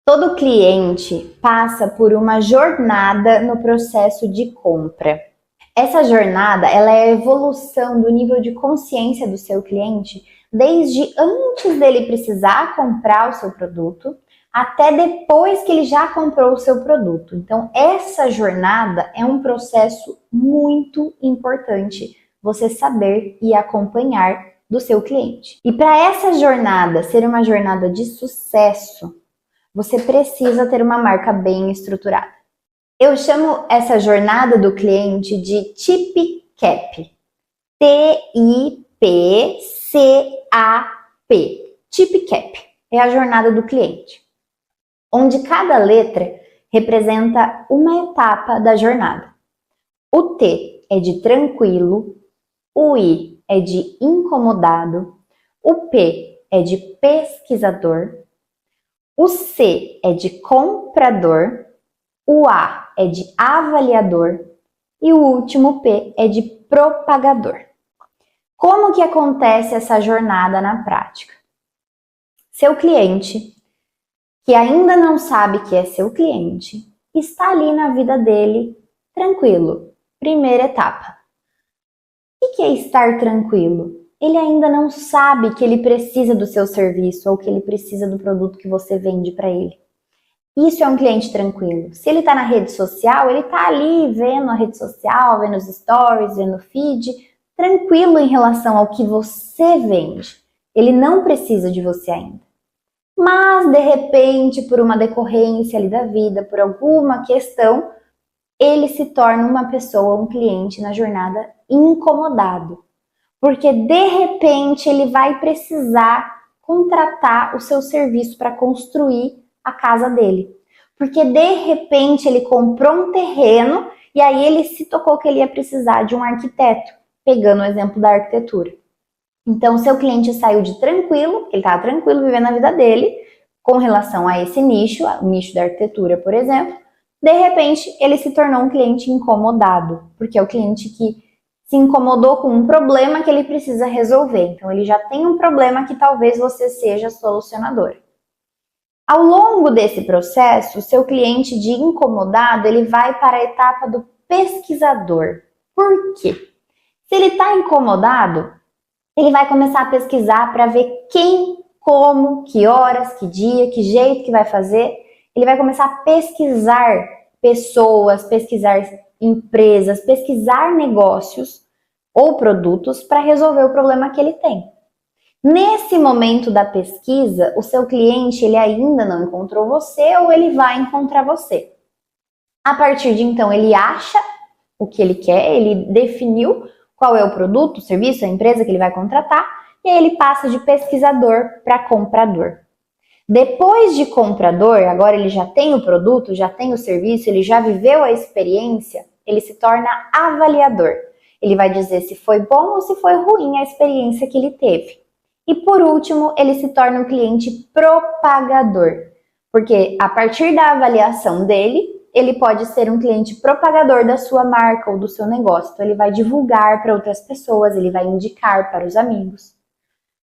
Todo cliente passa por uma jornada no processo de compra. Essa jornada, ela é a evolução do nível de consciência do seu cliente, desde antes dele precisar comprar o seu produto, até depois que ele já comprou o seu produto. Então, essa jornada é um processo muito importante você saber e acompanhar do seu cliente. E para essa jornada ser uma jornada de sucesso, você precisa ter uma marca bem estruturada. Eu chamo essa jornada do cliente de TIPCAP. T-I-P-C-A-P. TIPCAP é a jornada do cliente, onde cada letra representa uma etapa da jornada. O T é de tranquilo, o I é de incomodado, o P é de pesquisador, o C é de comprador, o A é de avaliador e o último P é de propagador. Como que acontece essa jornada na prática? Seu cliente, que ainda não sabe que é seu cliente, está ali na vida dele tranquilo. Primeira etapa. O que é estar tranquilo? Ele ainda não sabe que ele precisa do seu serviço ou que ele precisa do produto que você vende para ele. Isso é um cliente tranquilo. Se ele está na rede social, ele está ali vendo a rede social, vendo os stories, vendo o feed, tranquilo em relação ao que você vende. Ele não precisa de você ainda. Mas, de repente, por uma decorrência ali da vida, por alguma questão, ele se torna uma pessoa, um cliente na jornada incomodado. Porque de repente ele vai precisar contratar o seu serviço para construir a casa dele. Porque de repente ele comprou um terreno e aí ele se tocou que ele ia precisar de um arquiteto, pegando o exemplo da arquitetura. Então, seu cliente saiu de tranquilo, ele estava tranquilo vivendo a vida dele, com relação a esse nicho, o nicho da arquitetura, por exemplo. De repente, ele se tornou um cliente incomodado, porque é o cliente que se incomodou com um problema que ele precisa resolver. Então, ele já tem um problema que talvez você seja solucionador. Ao longo desse processo, o seu cliente de incomodado, ele vai para a etapa do pesquisador. Por quê? Se ele está incomodado, ele vai começar a pesquisar para ver quem, como, que horas, que dia, que jeito que vai fazer. Ele vai começar a pesquisar pessoas, pesquisar empresas, pesquisar negócios ou produtos para resolver o problema que ele tem. Nesse momento da pesquisa, o seu cliente ele ainda não encontrou você ou ele vai encontrar você. A partir de então, ele acha o que ele quer, ele definiu qual é o produto, o serviço, a empresa que ele vai contratar e aí ele passa de pesquisador para comprador. Depois de comprador, agora ele já tem o produto, já tem o serviço, ele já viveu a experiência, ele se torna avaliador. Ele vai dizer se foi bom ou se foi ruim a experiência que ele teve. E por último, ele se torna um cliente propagador, porque a partir da avaliação dele, ele pode ser um cliente propagador da sua marca ou do seu negócio. Então ele vai divulgar para outras pessoas, ele vai indicar para os amigos.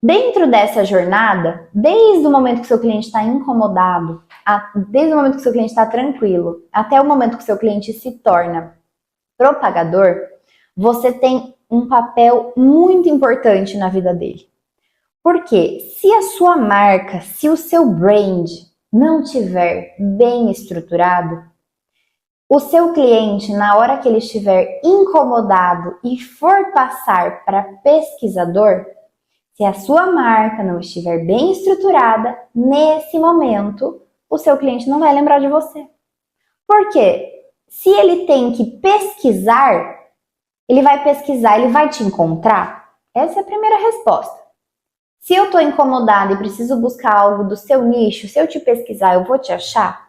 Dentro dessa jornada, desde o momento que seu cliente está incomodado, desde o momento que seu cliente está tranquilo, até o momento que seu cliente se torna propagador, você tem um papel muito importante na vida dele. Porque se a sua marca, se o seu brand não tiver bem estruturado, o seu cliente, na hora que ele estiver incomodado e for passar para pesquisador, se a sua marca não estiver bem estruturada, nesse momento, o seu cliente não vai lembrar de você. Por quê? Se ele tem que pesquisar, ele vai te encontrar? Essa é a primeira resposta. Se eu estou incomodada e preciso buscar algo do seu nicho, se eu te pesquisar, eu vou te achar?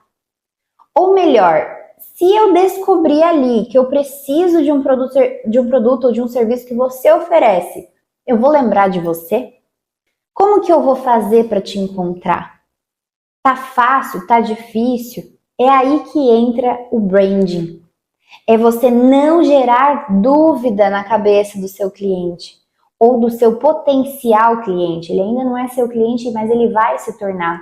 Ou melhor, se eu descobrir ali que eu preciso de um produto ou de um serviço que você oferece, eu vou lembrar de você? Como que eu vou fazer para te encontrar? Tá fácil? Tá difícil? É aí que entra o branding. É você não gerar dúvida na cabeça do seu cliente ou do seu potencial cliente. Ele ainda não é seu cliente, mas ele vai se tornar.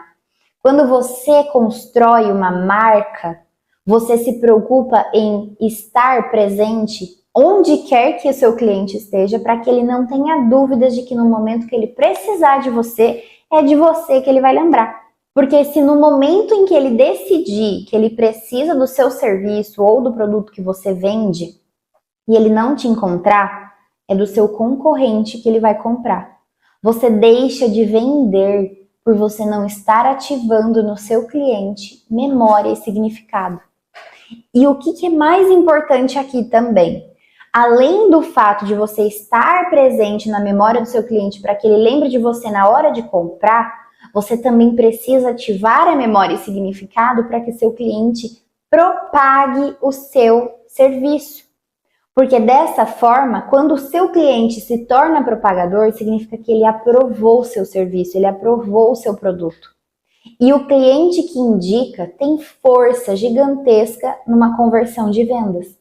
Quando você constrói uma marca, você se preocupa em estar presente onde quer que o seu cliente esteja, para que ele não tenha dúvidas de que no momento que ele precisar de você, é de você que ele vai lembrar. Porque se no momento em que ele decidir que ele precisa do seu serviço ou do produto que você vende, e ele não te encontrar, é do seu concorrente que ele vai comprar. Você deixa de vender por você não estar ativando no seu cliente memória e significado. E o que é mais importante aqui também? Além do fato de você estar presente na memória do seu cliente para que ele lembre de você na hora de comprar, você também precisa ativar a memória e significado para que seu cliente propague o seu serviço. Porque dessa forma, quando o seu cliente se torna propagador, significa que ele aprovou o seu serviço, ele aprovou o seu produto. E o cliente que indica tem força gigantesca numa conversão de vendas.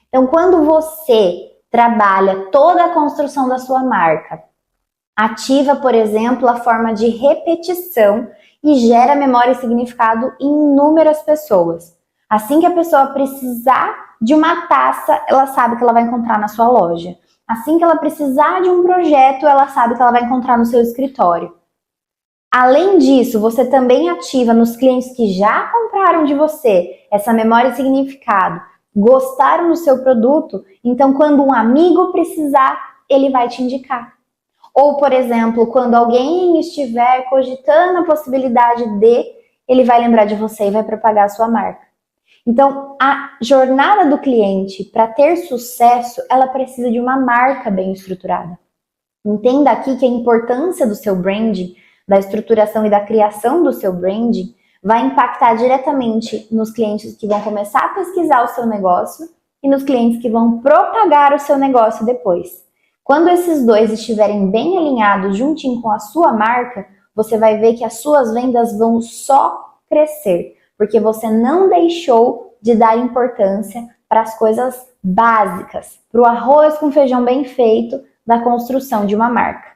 Então, quando você trabalha toda a construção da sua marca, ativa, por exemplo, a forma de repetição e gera memória e significado em inúmeras pessoas. Assim que a pessoa precisar de uma taça, ela sabe que ela vai encontrar na sua loja. Assim que ela precisar de um projeto, ela sabe que ela vai encontrar no seu escritório. Além disso, você também ativa nos clientes que já compraram de você essa memória e significado, gostaram do seu produto, então quando um amigo precisar, ele vai te indicar. Ou, por exemplo, quando alguém estiver cogitando a possibilidade de, ele vai lembrar de você e vai propagar a sua marca. Então, a jornada do cliente, para ter sucesso, ela precisa de uma marca bem estruturada. Entenda aqui que a importância do seu branding, da estruturação e da criação do seu branding, vai impactar diretamente nos clientes que vão começar a pesquisar o seu negócio e nos clientes que vão propagar o seu negócio depois. Quando esses dois estiverem bem alinhados juntinho com a sua marca, você vai ver que as suas vendas vão só crescer, porque você não deixou de dar importância para as coisas básicas, para o arroz com feijão bem feito da construção de uma marca.